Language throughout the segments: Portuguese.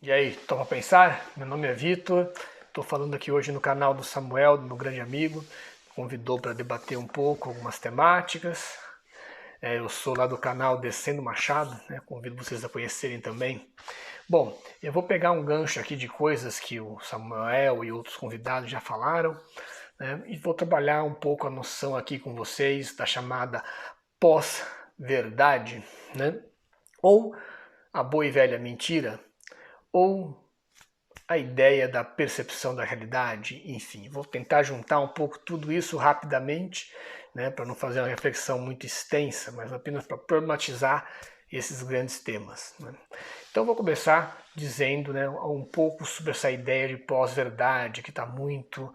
E aí, topa pensar? Meu nome é Vitor, estou falando aqui hoje no canal do Samuel, do meu grande amigo, convidou para debater um pouco algumas temáticas. Eu sou lá do canal Descendo Machado, né? Convido vocês a conhecerem também. Bom, eu vou pegar um gancho aqui de coisas que o Samuel e outros convidados já falaram, né? E vou trabalhar um pouco a noção aqui com vocês da chamada pós-verdade, né? Ou a boa e velha mentira, ou a ideia da percepção da realidade, enfim, vou tentar juntar um pouco tudo isso rapidamente, né, para não fazer uma reflexão muito extensa, mas apenas para problematizar esses grandes temas. Né. Então vou começar dizendo, né, um pouco sobre essa ideia de pós-verdade que está muito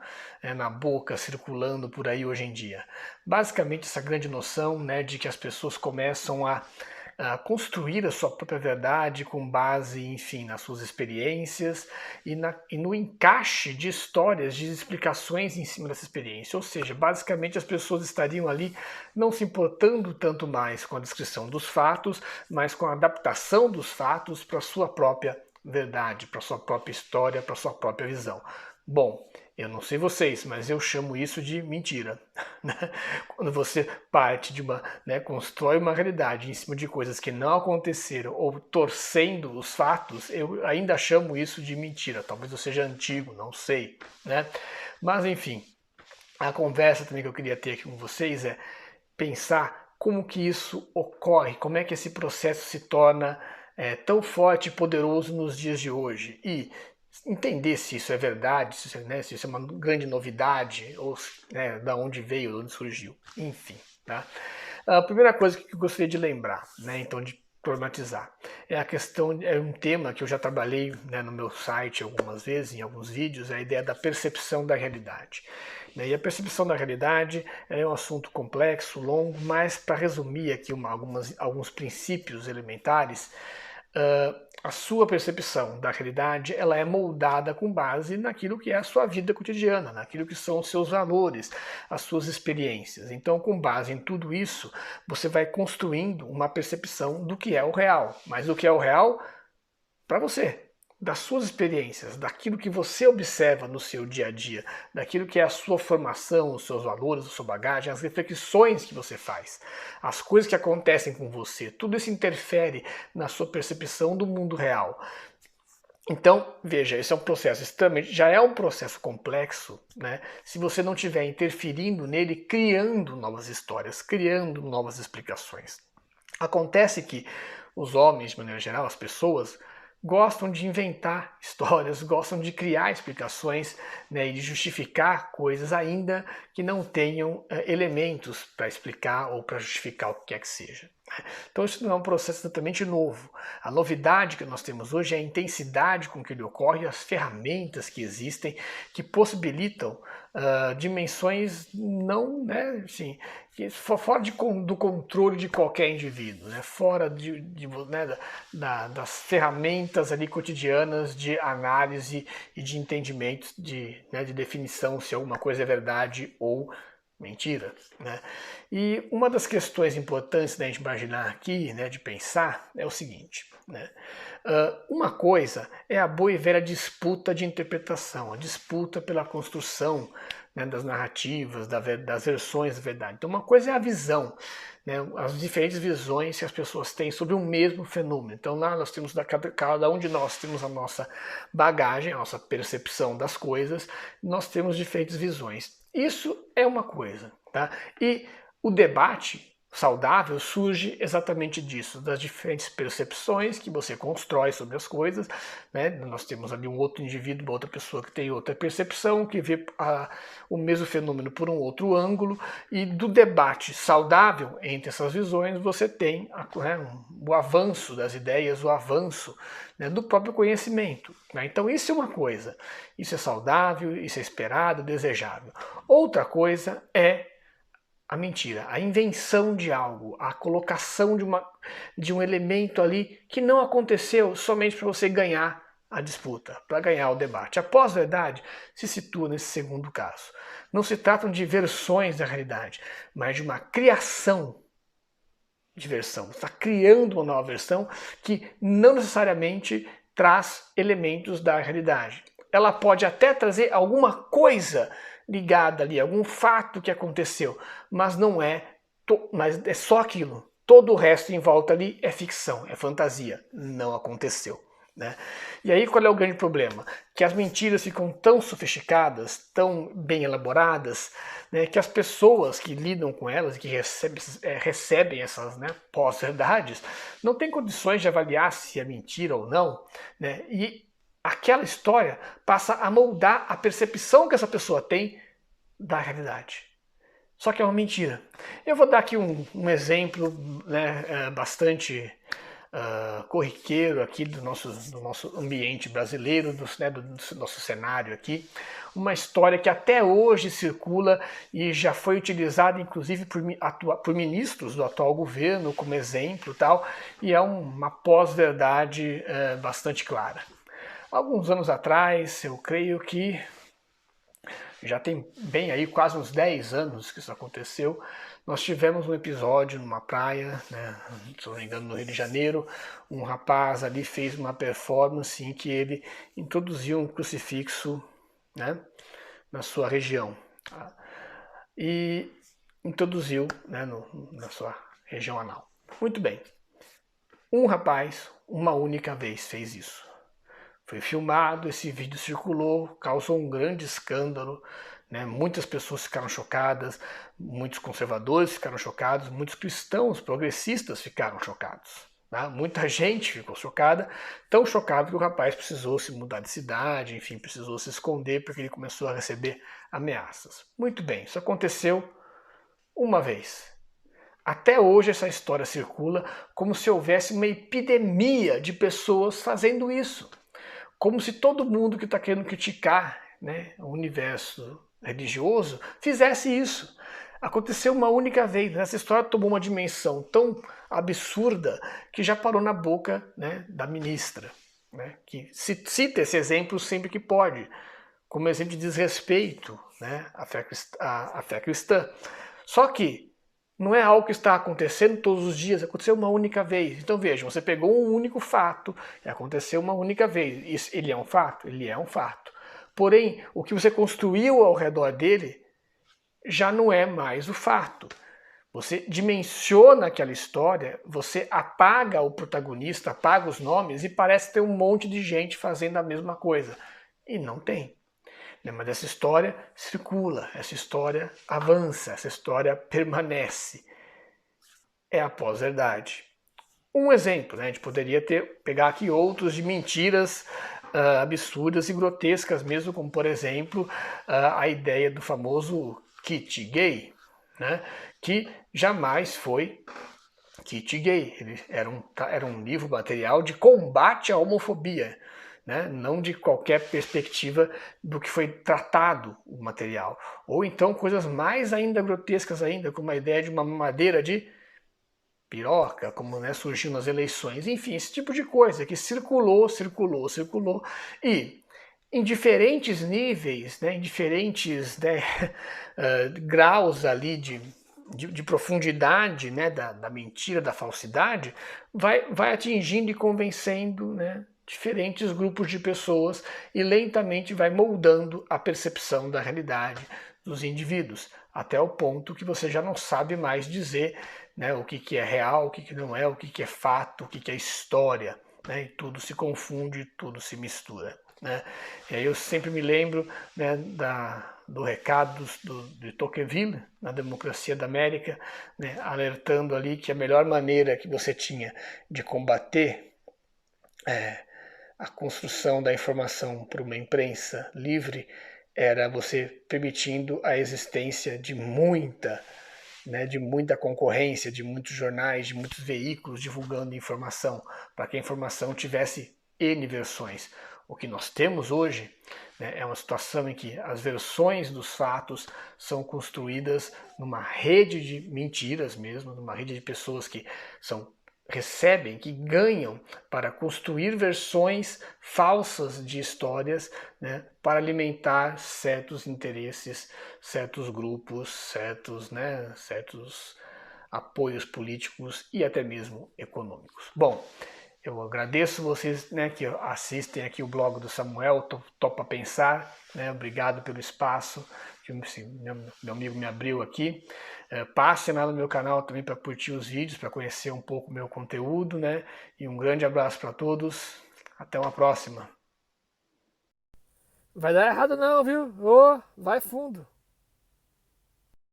na boca, circulando por aí hoje em dia. Basicamente essa grande noção, né, de que as pessoas começam a construir a sua própria verdade com base, enfim, nas suas experiências e no encaixe de histórias, de explicações em cima dessa experiência. Ou seja, basicamente as pessoas estariam ali não se importando tanto mais com a descrição dos fatos, mas com a adaptação dos fatos para a sua própria verdade, para a sua própria história, para a sua própria visão. Bom, eu não sei vocês, mas eu chamo isso de mentira. Quando você parte de uma, né, constrói uma realidade em cima de coisas que não aconteceram ou torcendo os fatos, eu ainda chamo isso de mentira. Talvez eu seja antigo, não sei, né? Mas enfim, a conversa também que eu queria ter aqui com vocês é pensar como que isso ocorre, como é que esse processo se torna tão forte e poderoso nos dias de hoje e entender se isso é verdade, se isso é uma grande novidade, ou né, da onde veio, de onde surgiu, enfim. Tá? A primeira coisa que eu gostaria de lembrar, né, então de problematizar, é a questão, é um tema que eu já trabalhei, né, no meu site algumas vezes, em alguns vídeos, é a ideia da percepção da realidade. E a percepção da realidade é um assunto complexo, longo, mas para resumir aqui alguns princípios elementares, a sua percepção da realidade ela é moldada com base naquilo que é a sua vida cotidiana, naquilo que são os seus valores, as suas experiências. Então, com base em tudo isso, você vai construindo uma percepção do que é o real. Mas o que é o real para você, das suas experiências, daquilo que você observa no seu dia a dia, daquilo que é a sua formação, os seus valores, a sua bagagem, as reflexões que você faz, as coisas que acontecem com você, tudo isso interfere na sua percepção do mundo real. Então, veja, esse é um processo extremamente, já é um processo complexo, né? Se você não estiver interferindo nele, criando novas histórias, criando novas explicações. Acontece que os homens, de maneira geral, as pessoas, gostam de inventar histórias, gostam de criar explicações, né, e de justificar coisas ainda que não tenham elementos para explicar ou para justificar o que quer que seja. Então isso não é um processo exatamente novo. A novidade que nós temos hoje é a intensidade com que ele ocorre e as ferramentas que existem que possibilitam dimensões não, né, assim, fora do controle de qualquer indivíduo, né, fora né, das ferramentas ali cotidianas de análise e de entendimento, né, de definição se alguma coisa é verdade ou mentira. Né? E uma das questões importantes da gente imaginar aqui, né, de pensar, é o seguinte. Né? Uma coisa é a boa e velha disputa de interpretação, a disputa pela construção, né, das narrativas, das versões da verdade. Então, uma coisa é a visão, né, as diferentes visões que as pessoas têm sobre o mesmo fenômeno. Então, lá nós temos, cada um de nós temos a nossa bagagem, a nossa percepção das coisas, nós temos diferentes visões. Isso é uma coisa. Tá? E o debate saudável surge exatamente disso, das diferentes percepções que você constrói sobre as coisas. Né? Nós temos ali um outro indivíduo, uma outra pessoa que tem outra percepção, que vê o mesmo fenômeno por um outro ângulo, e do debate saudável entre essas visões você tem o avanço das ideias, o avanço, né, do próprio conhecimento. Né? Então isso é uma coisa, isso é saudável, isso é esperado, desejável. Outra coisa é a mentira, a invenção de algo, a colocação de um elemento ali que não aconteceu somente para você ganhar a disputa, para ganhar o debate. A pós-verdade se situa nesse segundo caso. Não se tratam de versões da realidade, mas de uma criação de versão. Você está criando uma nova versão que não necessariamente traz elementos da realidade. Ela pode até trazer alguma coisa ligada ali, algum fato que aconteceu, mas não é, mas é só aquilo. Todo o resto em volta ali é ficção, é fantasia, não aconteceu. Né? E aí qual é o grande problema? Que as mentiras ficam tão sofisticadas, tão bem elaboradas, né, que as pessoas que lidam com elas, que recebem essas, né, pós-verdades, não têm condições de avaliar se é mentira ou não, né, e aquela história passa a moldar a percepção que essa pessoa tem da realidade. Só que é uma mentira. Eu vou dar aqui um exemplo, né, bastante corriqueiro aqui do nosso ambiente brasileiro, do nosso cenário aqui. Uma história que até hoje circula e já foi utilizada inclusive por ministros do atual governo como exemplo tal, e é uma pós-verdade bastante clara. Alguns anos atrás, eu creio que já tem bem aí quase uns 10 anos que isso aconteceu, nós tivemos um episódio numa praia, né, se não me engano no Rio de Janeiro, um rapaz ali fez uma performance em que ele introduziu um crucifixo, né, na sua região. Tá? E introduziu, né, na sua região anal. Muito bem. Um rapaz, uma única vez fez isso. Foi filmado, esse vídeo circulou, causou um grande escândalo, né? Muitas pessoas ficaram chocadas, muitos conservadores ficaram chocados, muitos cristãos progressistas ficaram chocados. Tá? Muita gente ficou chocada, tão chocado que o rapaz precisou se mudar de cidade, enfim, precisou se esconder porque ele começou a receber ameaças. Muito bem, isso aconteceu uma vez. Até hoje essa história circula como se houvesse uma epidemia de pessoas fazendo isso. Como se todo mundo que está querendo criticar, né, o universo religioso fizesse isso. Aconteceu uma única vez. Essa história tomou uma dimensão tão absurda que já parou na boca, né, da ministra, né, que cita esse exemplo sempre que pode, como exemplo de desrespeito, né, à fé cristã. Só que não é algo que está acontecendo todos os dias, aconteceu uma única vez. Então vejam, você pegou um único fato e aconteceu uma única vez. Ele é um fato? Ele é um fato. Porém, o que você construiu ao redor dele já não é mais o fato. Você dimensiona aquela história, você apaga o protagonista, apaga os nomes e parece ter um monte de gente fazendo a mesma coisa. E não tem. Mas essa história circula, essa história avança, essa história permanece. É a pós-verdade. Um exemplo, né? A gente poderia pegar aqui outros de mentiras absurdas e grotescas mesmo, como por exemplo a ideia do famoso kit gay, né? Que jamais foi kit gay. Ele era um livro material de combate à homofobia. Né? Não de qualquer perspectiva do que foi tratado o material. Ou então coisas mais ainda grotescas ainda, como a ideia de uma mamadeira de piroca, como, né, surgiu nas eleições. Enfim, esse tipo de coisa que circulou e em diferentes níveis, né, em diferentes, né, graus ali de profundidade, né, da mentira, da falsidade, vai atingindo e convencendo, né, diferentes grupos de pessoas e lentamente vai moldando a percepção da realidade dos indivíduos, até o ponto que você já não sabe mais dizer, né, o que é real, o que não é, o que é fato, o que é história, né, e tudo se confunde, tudo se mistura. Né? E aí eu sempre me lembro, né, do recado de Tocqueville, na Democracia da América, né, alertando ali que a melhor maneira que você tinha de combater a construção da informação por uma imprensa livre era você permitindo a existência de muita concorrência, de muitos jornais, de muitos veículos divulgando informação, para que a informação tivesse N versões. O que nós temos hoje, né, é uma situação em que as versões dos fatos são construídas numa rede de mentiras mesmo, numa rede de pessoas que recebem, que ganham para construir versões falsas de histórias, né, para alimentar certos interesses, certos grupos, certos apoios políticos e até mesmo econômicos. Bom, Eu agradeço vocês, né, que assistem aqui o blog do Samuel, Topa Pensar, né, obrigado pelo espaço que meu amigo me abriu aqui. Passe lá no meu canal também para curtir os vídeos, para conhecer um pouco o meu conteúdo, né, e um grande abraço para todos, até uma próxima. Vai dar errado não, viu? Ô, vai fundo.